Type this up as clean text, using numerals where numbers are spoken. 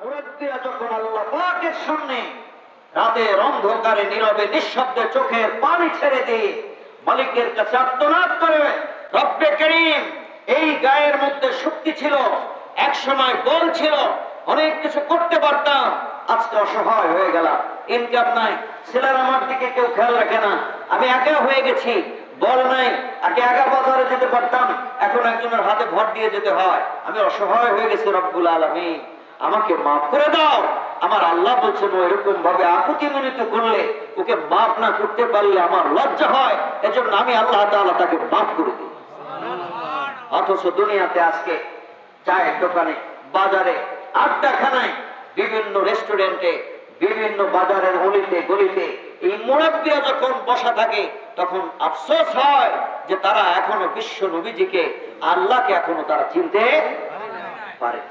মুরব্বীরা যখন আল্লাহ পাকের সামনে রাতের অন্ধকারে নীরবে নিঃশব্দে চোখের পানি ছেড়ে দিয়ে মালিকের কাছে আর্তনাদ করে, রব্বে করিম, এই গায়ের মধ্যে শক্তি ছিল, এক সময় বল ছিল, অনেক কিছু করতে পারতাম, আজকে অসহায় হয়ে গেলাম, ইনকাম নাই, ছেলেরা আমার দিকে কেউ খেয়াল রাখে না, আমি একা হয়ে গেছি, বল নাই, আগে একা বাজারে যেতে পারতাম, এখন একজনের হাতে ভর দিয়ে যেতে হয়, আমি অসহায় হয়ে গেছি, রব্বুল আলামিন আমাকে মাফ করে দাও। আমার আল্লাহ বলছেন এরকম ভাবে আকুতি মিনতি করলে, ওকে মাফ না করতে পারলে আমার লজ্জা হয়, এজন্য আমি আল্লাহ তাআলা তাকে মাফ করে দিই। অথচ দুনিয়াতে আজকে চায়ের দোকানে, বাজারে, আড্ডাখানায়, বিভিন্ন রেস্টুরেন্টে, বিভিন্ন বাজারের অলিতে গলিতে এই মুরব্বীরা যখন বসা থাকে তখন আফসোস হয় যে তারা এখনো বিশ্ব নবীজিকে, আল্লাহকে এখনো তারা চিনতে পারে।